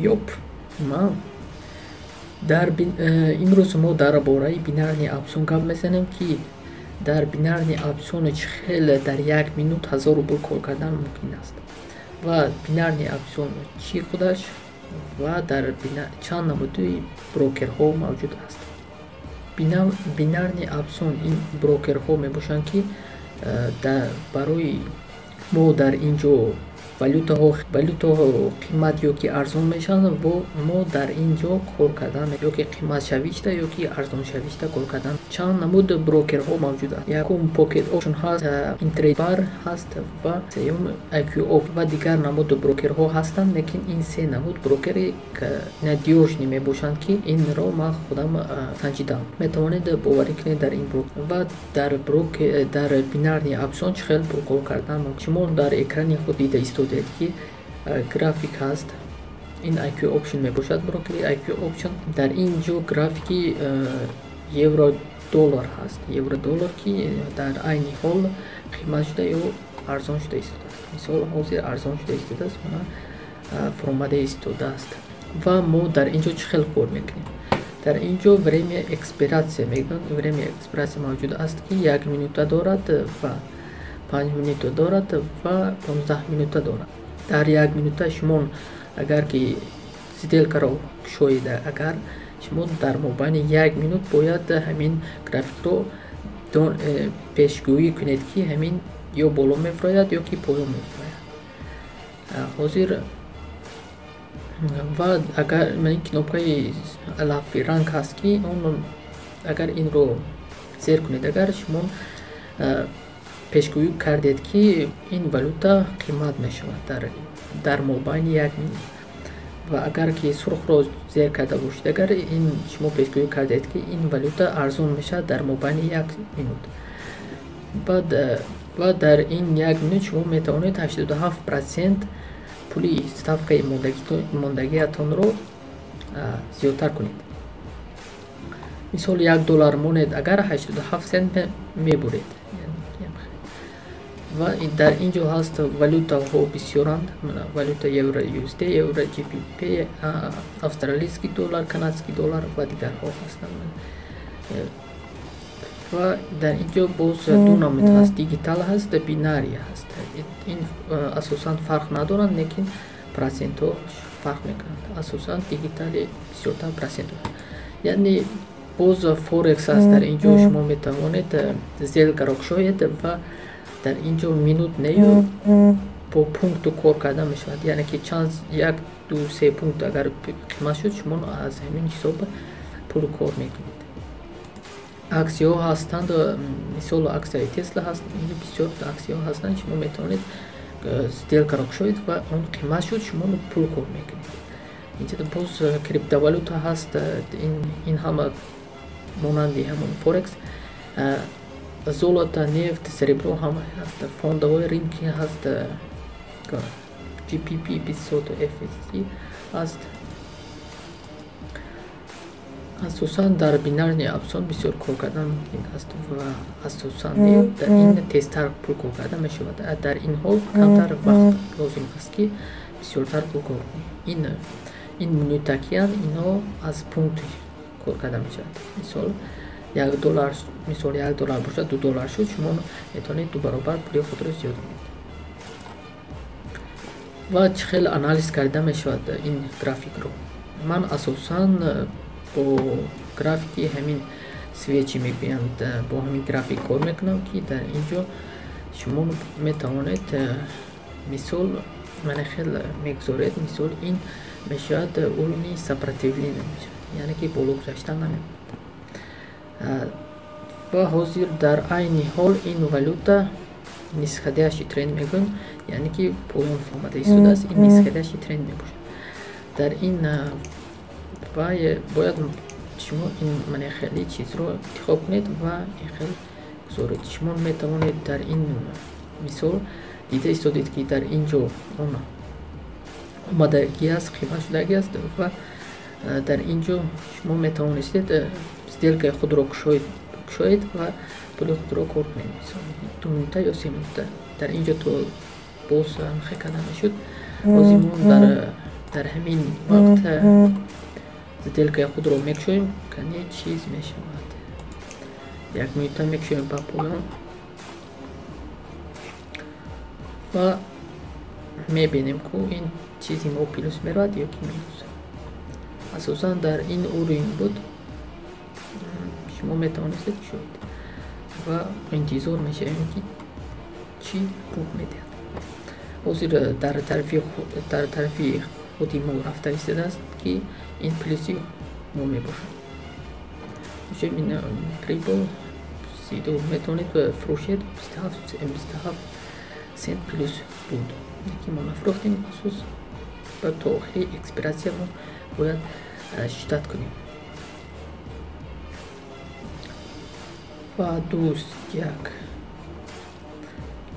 Йоп, имрӯз мо дар бораи бинарни опсион гап мезанем, ки дар бинарни опсиони чихел дар 1 минут 1000 рубл кор кардан мумкин аст ва бинарни опсион чӣ худаш ва дар чанд намуди брокерҳо мавҷуд аст. Бинарни опсион ин брокерҳо мебошанд, ки барои мо дар инҷо валютаҳо қимат ёки арзон мешаванд, мо дар инҷо кор кардан ёки қиматшавишта ёки арзоншавишта кор кардан. Чанд намуд брокерҳо мавҷуд аст. Якум Pocket Option ҳаст, Intradebar ҳаст ва сеюм IQOp ва дигар намуд брокерҳо ҳастанд, лекин ин се намуд брокери надёжни мебошанд, ки инро ман худам санҷидам. Метавонед боварӣ кунед дар ин брокер ва дар бинарни опсион чӣ хел пул кор кардан. Шумо дар экрани худ дида истодед, ки график ҳаст. ин IQ Option мебошад брокери IQ Option. Дар ин ҷо графики евро-доллар ҳаст. Евро-доллар, ки дар айни ҳол қимат шуда ё арзон шуда истодааст. Мисол ҳозир арзон шуда истодааст, мана фуромада истодааст. Ва мо дар ин ҷо чӣ хел кор мекунем? Дар ин ҷо время экспиратсия мегӯянд. Время экспиратсия мавҷуд аст, ки 1 минута дорад ва 5 минута дорад ва 15 минута дорад. Дар 1 минута шумо агар ки сделкаро кушоида, агар шумо дар мобайни 1 минут бояд ҳамин графикро пешгӯӣ кунед, ки ҳамин ё боло мефурояд ё ки поён мефурояд. Ҳозир ва агар ин кнопкаи алафи ранг ҳаст, ки он агар инро зер кунед, агар шумо пешгӯӣ кардед, ки ин валюта қимат мешавад дар мобайни 1 минут. Ва агар ки сурхро зер карда бошед, агар ин шумо пешгӯӣ кардед, ки ин валюта арзон мешавад дар мобайни 1 минут. Ва дар ин 1 минут шумо метавонед 87% пули ставкаи мондагиатонро зиёдтар кунед. Мисол $1 монед, агар 87 сент мебуред. Ва дар ин ҷо ҳаст валютаҳо бисёранд. Валюта евро USD, евро GBP, австралийский доллар, канадский доллар ва дигарҳо ҳастанд. Ва дар ин ҷо боз ду намуд ҳаст. Дигитал ҳаст, бинария ҳаст. Ин асосан фарқ надоранд, лекин процентҳо фарқ мекунанд. Асосан дигитали бисёртар процентҳо. Яъне боз форекс ҳаст. Дар ин ҷо шумо метавонед сделкаро кушоед ва дар ин ҷо минут нею бо пункту кор карда мешавад. Яъне ки чанд 1, 2, 3 пункт агар қимат шуд, шумо аз ҳамин ҳисоб пул кор мекунед. Аксияҳо ҳастанд. Мисол аксияи Tesla ҳаст. Бисёр аксияҳо ҳастанд. Шумо метавонед сделкаро кушоед ва он қимат шуд, шумо пул кор мекунед. Инҷа боз криптовалюта ҳаст. Ин ҳама монанди ҳамон форекс. Золото, нефт, серебро ҳама ҳаст. Фондовой ринки ҳаст. GPP 500 FSC ҳаст. асосан дар бинарни опсион бисёр кор кардан мумкин аст ва асосан дар ин тезтар пул кор карда мешавад. Дар ин ҳол камтар вақт лозим аст, ки бисёртар пул кор кунед. ин минутакиян, инҳо аз пункт кор карда мешавад. Мисол $1, мисол $1 бошад, $2 шуд, шумо метавонед 2 баробар пули худро зиёд кунед. Ва чӣ хел анализ карда мешавад ин графикро? Ман асосан бо графики ҳамин свечи мегӯянд, бо ҳамин график кор мекунам, ки дар ин ҷо шумо метавонед мисол мана хел мегузоред. Мисол ин мешавад уровни сопротивления мешавад, яъне ки боло гузаштан намекунад. Ва ҳозир дар айни ҳол ин валюта нисходящий тренд мегӯянд, яъне ки поён омада истодааст. Ин нисходящий тренд мебошад. Дар ин бояд шумо ин манехели чизро интихоб кунед ва ин хел гузоред. Шумо метавонед дар ин мисол дида истодед, ки дар ин ҷо он омадагӣ аст, қимат шудагӣ аст ва дар ин ҷо шумо метавонистед сделкаи худро کشید و پول خود رو کار کنید. مثلا 2 minute یا 3 minute. در اینجا تو باز مخه کردن شد. بازیمون در همین وقت دلکه خود رو میکشیم که نه چیز میشود. 1 minute میکشیم با پایان و میبینیم که این چیزی ما پلوس میرود یا که مینوس. اساسا در این اورین بود شما میتوانستید شد و انتظار میشیم که چی روح میدهد. حاضر در طرفی خودی ما رفته ایستاده است که این پلیسی ما میباشد. میشه این پریبل 32 میتونید فروشید 27 سنت پلیس بود که ما نفروختیم. خصوص با تا آخری اکسپیراسیون ما باید شتات کنیم. و دوست یک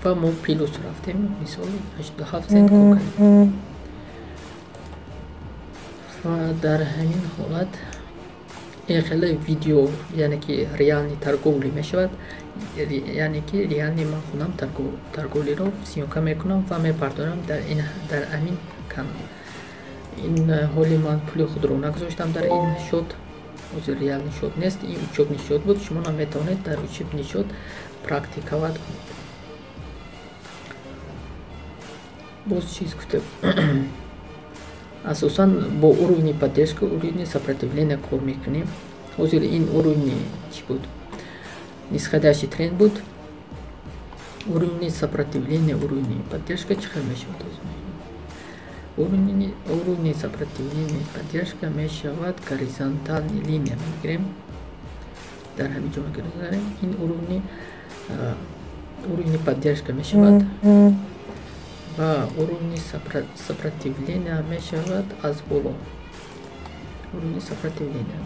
و ما پلیس رفتیم مثال 87 سنت کار کنیم و در همین حالت این خیلی ویدیو یعنی که ریالنی ترگولی میشود. یعنی که ریالنی من خونم ترگولی رو سیونکا میکنم و میپردارم در همین کانال. این حالی من پول خود رو نگذاشتم در این شد. از ریالنی شد نیست، این اوچوبنی شد بود. شما نمیتونید در اوچوبنی شد پرکتیکوات کنید. باز چیز گفتم اساسا با уровни поддержки уровни сопротивления кор мекунем. ҳозир ин уровни чӣ буд? Нисходящий тренд буд. Уровни сопротивления, уровни поддержка чӣ хел мешавад? Уровни сопротивления, поддержка мешавад горизонтальный линия мегирем. Дар ҳамин ҷо мегирем. Ин уровни поддержка мешавад و уровни сопротивления мешавад аз боло. уровни сопротивления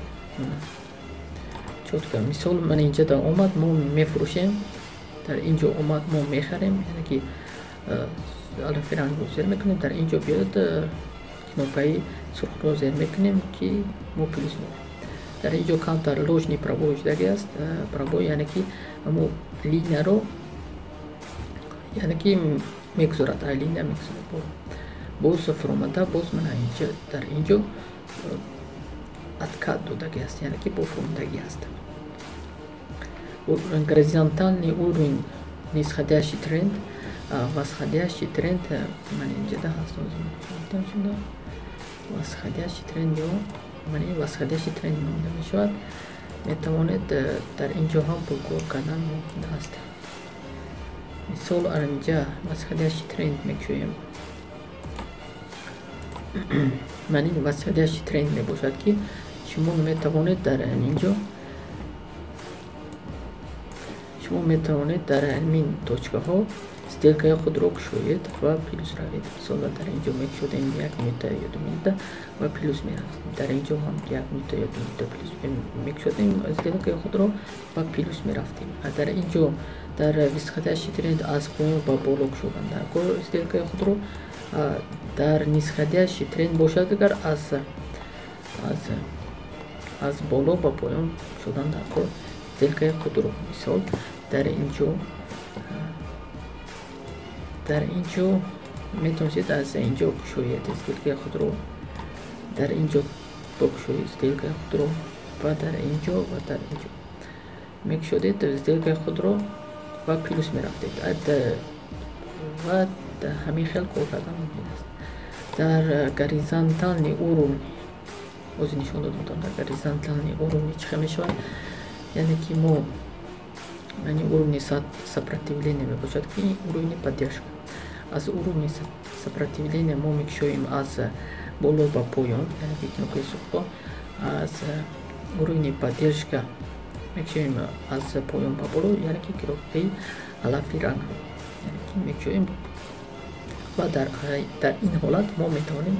чотка. мисол ман инҷа дар омад мо мефурӯшем, дар инҷо омад мо мехарем, яъне ки алафиранг ро зер мекунем, дар инҷо биёд кнопкаи сурхро зер мекунем ки мо плюс мекунем. дар инҷо камтар ложни пробой шудаги аст. пробой яъне ки мо линияро яъне ки мегузорад, линия мегузорад. боз фуромада боз мана инҷа дар инҷо откат додаги аст, яъне ки бо фурумдаги аст. горизонтальный уровень нисходящий тренд, восходящий тренд ман инҷа да ҳаст. восходящий тренд ё мани восходящий тренд номида мешавад. метавонед дар инҷо ҳам пулкор кардан мумкин аст. мисол инҷа восходящий тренд мекушоем. ман ин восходящий тренд мебошад ки шумо метавонед дар инҷо шумо метавонед дар ҳамин точкаҳо сделкаи худро кушоед ва плюс равед. мисол дар инҷо мекушодем 1 минута ё 2 минута ва плюс мерафтем. дар инҷо ҳам 1 минута ё 2 минута плюс мекушодем сделкаи худро ва плюс мерафтем. дар инҷо дар восходящий тренд аз поён ба боло кушодан дар кор сделкаи худро. дар нисходящий тренд бошад агар аз боло ба поён кушодан дар кор сделкаи худро. мисол дар инҷо метавонед аз инҷо кушоед сделкаи худро, дар инҷо бокушоед сделкаи худро ва дар инҷо ва дар инҷо мекушодед сделкаи худро ва плюс мерафтед ва ҳамин хел кор кардан мумкин аст. дар горизонтальный уровень ози нишон додам. дар горизонтальный уровень чӣ хел мешавад? яъне ки мо яъне уровни сопротивления мебошад ки уровни поддержка. аз уровни сопротивления мо мекушоем аз боло ба поён, яъне ки кнопкаи сурхро. аз уровни поддержка мекушоем аз поён ба боло, яъне ки кнопкаи алафи рангро мекушоем. ва дар ин ҳолат мо метавонем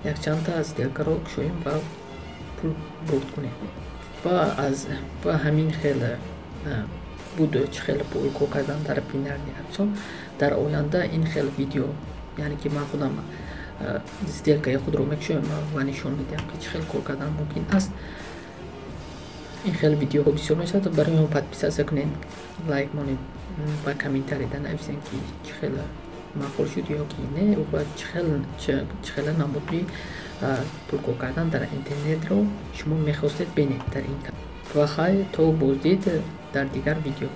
якчандта сделкаро кушоем ва пул бурд кунем. ва ҳамин хел буд чӣ хел пул кор кардан дар бинарни аксон. дар оянда ин хел видео яъне ки ман худам сделкаи худро мекушоем ва нишон медиҳам ки чӣ хел кор кардан мумкин аст. این خیلی ویدیو بسیار میشه تو برای من подписаться کنین لایک مونید و کامنتاری دا نویسین که چه خیلی معقول شد یا که نه و چه خیلی نمودی پرکو کردن در اینترنت رو شما میخواستید ببینید در این و خیلی تو بازدید در دیگر ویدیو